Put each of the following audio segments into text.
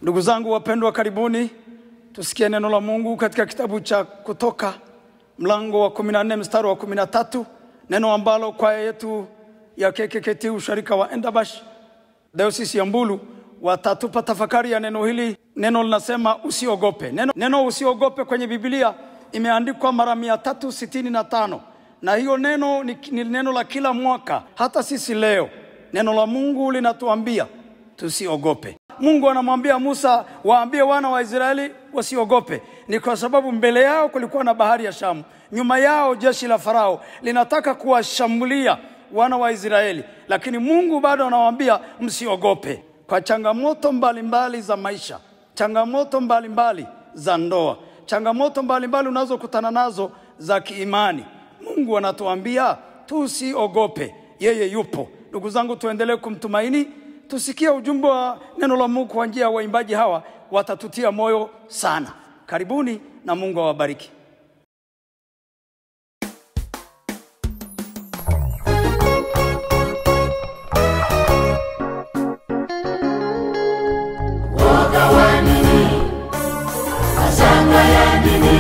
Ndugu zangu wapendwa, karibuni tusikie neno la Mungu katika kitabu cha Kutoka mlango wa 14 mstari wa 13, neno ambalo kwaya yetu ya KKKT usharika wa Endabash Dayosisi ya Mbulu watatupa tafakari ya neno hili. Neno linasema usiogope. Neno usiogope kwenye Biblia imeandikwa mara 365, na hiyo neno ni neno la kila mwaka. Hata sisi leo neno la Mungu linatuambia tusiogope. Mungu anamwambia Musa, waambie wana wa Israeli wasiogope. Ni kwa sababu mbele yao kulikuwa na bahari ya Shamu, nyuma yao jeshi la Farao linataka kuwashambulia wana wa Israeli, lakini Mungu bado anawaambia msiogope. Kwa changamoto mbalimbali za maisha, changamoto mbalimbali za ndoa, changamoto mbalimbali unazokutana nazo za kiimani, Mungu anatuambia tusiogope, yeye yupo. Ndugu zangu, tuendelee kumtumaini. Tusikie ujumbe wa neno la Mungu kwa njia ya waimbaji hawa, watatutia moyo sana. Karibuni na Mungu awabariki. Woga wa nini? Mashaka ya nini?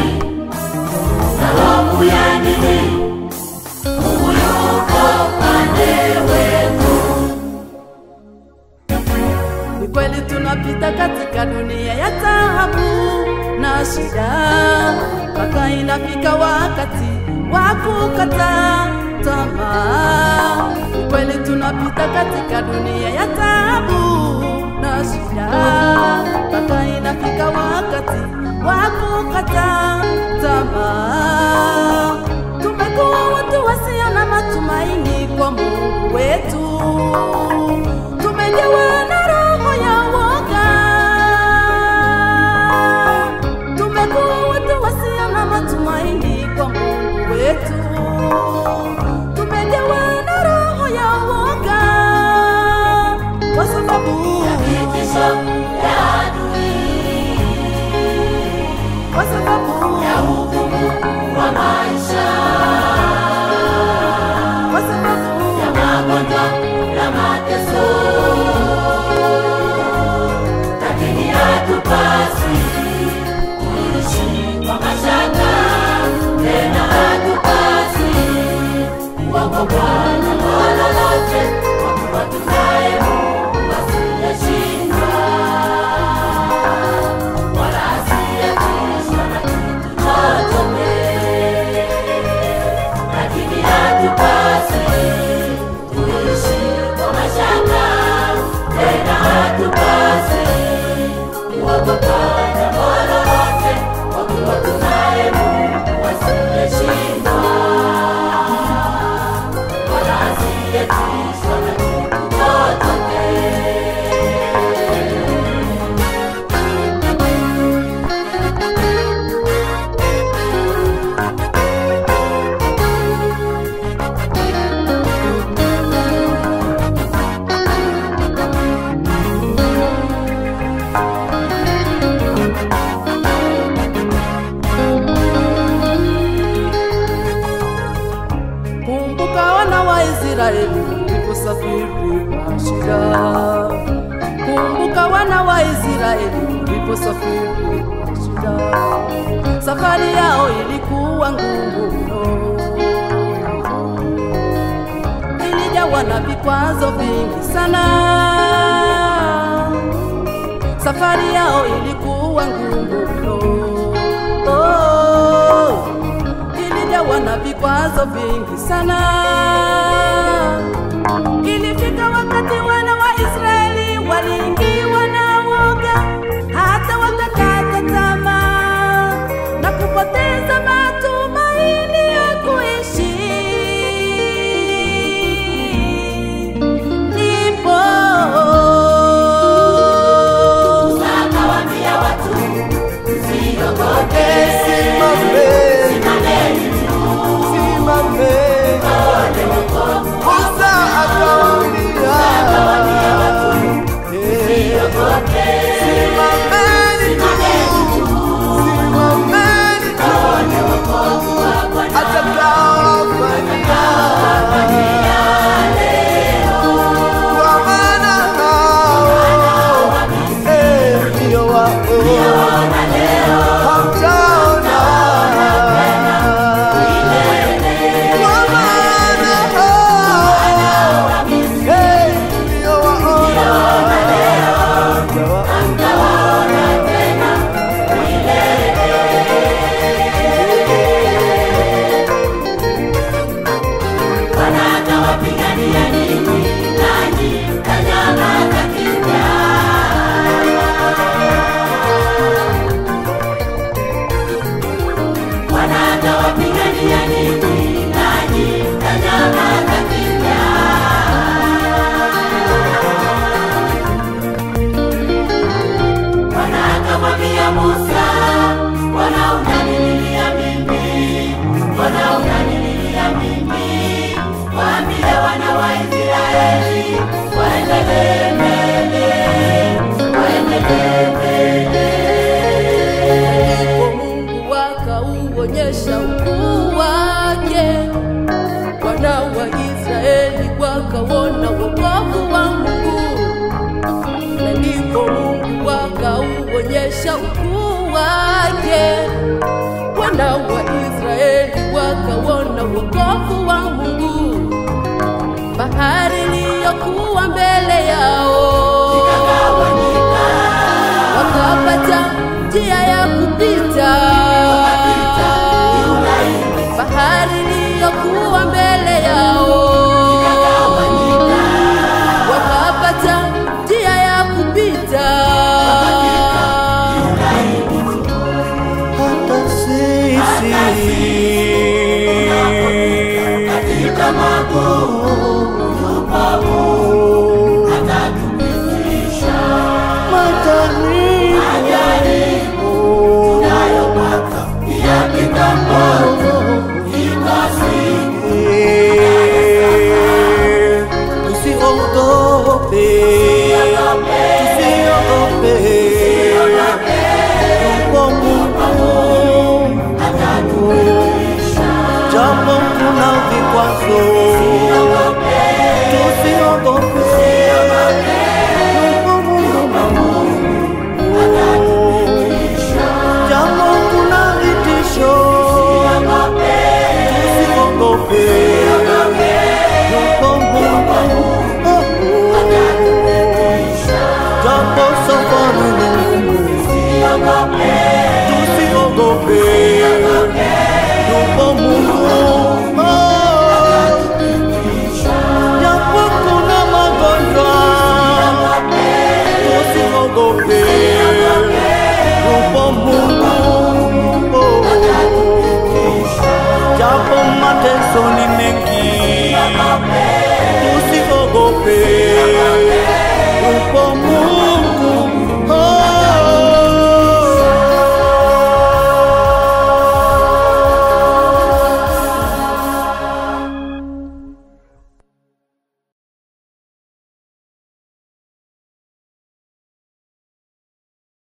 Na hofu ya nini? Mungu yuko pande wetu. Ni kweli tunapita katika dunia ya taabu na shida, mpaka inafika wakati wa kukata tamaa. Ni kweli tunapita katika dunia ya taabu na shida, mpaka inafika wakati wa kukata tamaa. Tumekuwa watu wasio na matumaini kwa Mungu wetu, tumejawa na roho ya woga. Tumekuwa watu wasio na matumaini kwa Mungu wetu, tumejawa na roho ya woga, kwa sababu ya vitisho ya adui, kwa sababu ya hukumu wa maisha, kwa sababu ya magonjwa na mateso. Lakini hatupaswi kuishi kwa mashaka, tena hatupaswi kuogopa jambo lolote, kwa kuwa tunaye Mungu asiyeshindwa, wala asiyetishwa na kitu chochote. Lakini hatupaswi kuishi kwa mashaka, tena hatupaswi kuogopa jambo lolote, kwa kuwa tunaye Mungu asiyeshindwa, wala asiyetishwa na kitu chochote. kumbuka wana wa Israeli waliposafiri kwa shida. Kumbuka wana wa Israeli waliposafiri kwa shida. Safari yao ilikuwa ngumu mno, ilijawa na vikwazo vingi sana. Safari yao ilikuwa ngumu mno, ilijawa na vikwazo vingi sana. Ilifika wakati wana wa Israeli waliingiwa na woga, hata wakakata tamaa na kupoteza matumaini ya kuishi. Ndipo Akawaambia watu, msiogope, simameni tu, muone wokovu. Musa akawaambia Akawaambia watu, alimwambia Musa, Bwana unanililia mimi, Bwana unanililia mimi, waambie wana wa Israeli waendelee mbele, waendelee mbele. Mungu akauonyesha ukuu wake, wana wa Israeli wakauona wokovu wa Mungu. Na ndipo Mungu akauonyesha ukuu wake, wana wa Israeli wakauona wokovu wa Mungu. Bahari iliyokuwa mbele yao ikagawanyika, wakapata njia ya kupita. Bahari iliyokuwa mbele yao ikagawanyika, wakapata njia ya kupita. Hata sisi katika magumu yupo atatupitisha. Majaribu tunayopata yakika moto ikazidi. Tusiogope, yupo Mungu Atatupitisha. japo kuna vikwazo. Tusiogope, yupo Mungu japo kuna vitisho. Tusiogope, yupo Mungu japo safari ni ngumu. Tusiogope, yupo Mungu japo kuna magonjwa. Tusiogope, yupo Mungu japo mateso ni mengi. Tusiogope, yupo Mungu.